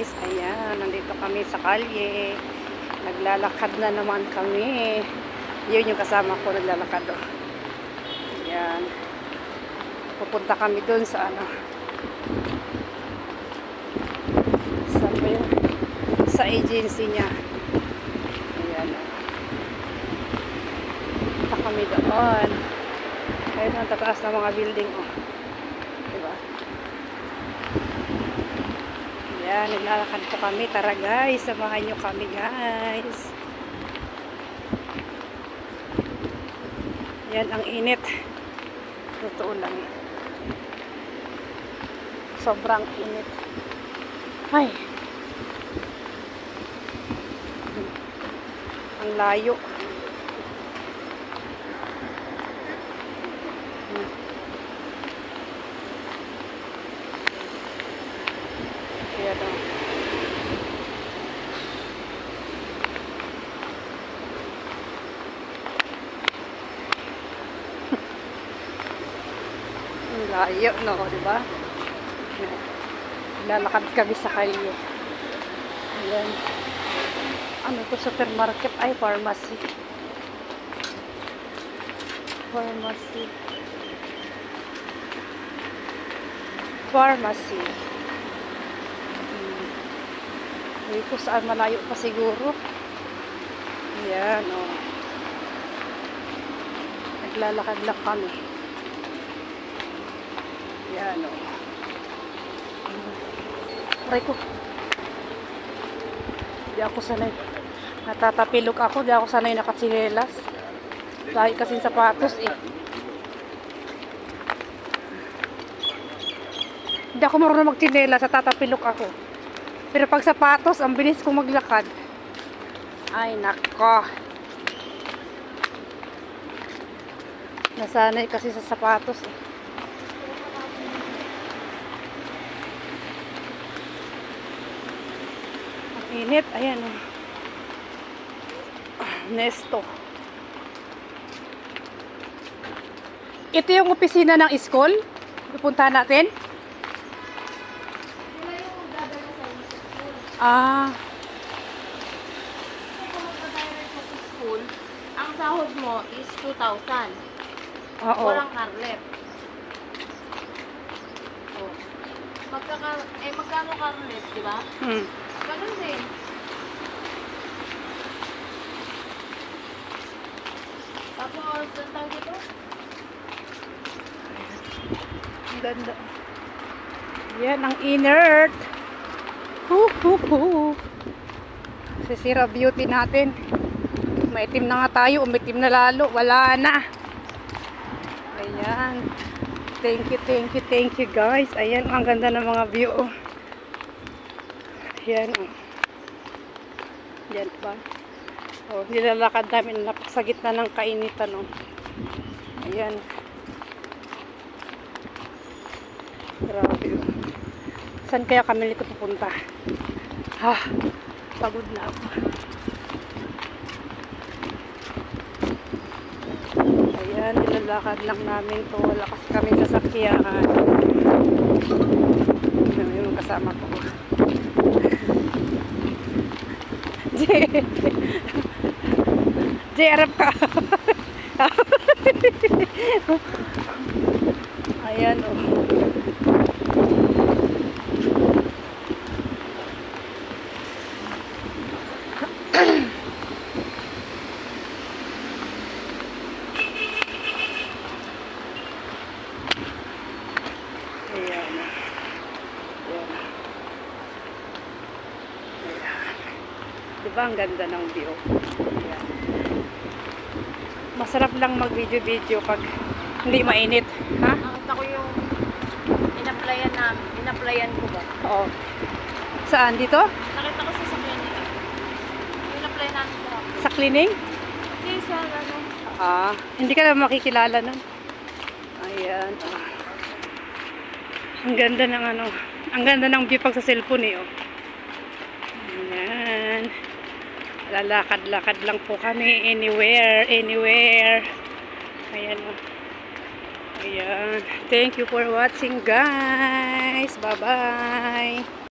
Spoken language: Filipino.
guys. Ayan, nandito kami sa kalye. Naglalakad na naman kami. Yun yung kasama ko, naglalakad. Oh. Ayan. Pupunta kami dun sa ano. Saan ba yun? Sa agency niya. Ayan. Punta kami doon. Ayun, ang tataas ng mga building. Oh. Diba? Ayan, naglalakad po kami. Tara guys, samahan nyo kami guys. Yan, ang init. Totoo lang. Sobrang init. Ay. Ang layo. Ayan o. Ang layo, no? Diba? Lalakad kami sa kalye. Ayan. Ano to? Supermarket? Ay, pharmacy. Pharmacy. Pharmacy. Dito saan malayo pa siguro. Ayan, o. Naglalakad lang kami. Ayan, o. Aray ko. Di ako sanay. Natatapilok ako. Di ako sanay nakatsinelas. Dahil kasing sapatos eh. Hindi ako marunong magtsinelas. Natatapilok ako. Pero pag sapatos, ang bilis kong maglakad. Ay, nako. Nasanay kasi sa sapatos eh. Ang init. Ayan o. Nesto. Ito yung opisina ng school. Pupuntahan natin. Ah. Kung magpa-direct mo sa school, ang sahod mo is 2,000. Oo. Walang car-lep. Oh. Magkano car-lep, di ba? Ganun din. Tapos, ang tawag dito? Ang ganda. Yan, ang inert. Sisira beauty natin. Maitim na nga tayo. Umitim na lalo. Wala na. Ayan. Thank you guys. Ayan, ang ganda ng mga view. Ayan. Yan pa. Oh, nilalakad namin sa gitna ng kainitan. Oh. Ayan. Grabe. Oh. Saan kaya kami nito pupunta? Ha, pagod na ako. Ayan, nilalakad lang namin to. Wala kasi kami sasakyan. Ito yung kasama ko. Jay, harap ka. Ayan, oh. Ayan. Ayan. Ayan. Diba ang ganda ng view? Ayan. Masarap lang mag-video-video pag hindi mainit. Ha? Nakita ko yung in-applyan ko ba? Oo. Saan? Dito? Nakita ko sa sakyan nila. In-apply namin ko. Sa cleaning? Hindi, sa ano. Hindi ka na makikilala nun. Ayan. Ang ganda ng ano. Ang ganda ng view pag sa cellphone eh. Oh. Ayan. Lalakad-lakad lang po kami. Anywhere. Ayan. Ayan. Thank you for watching guys. Bye-bye.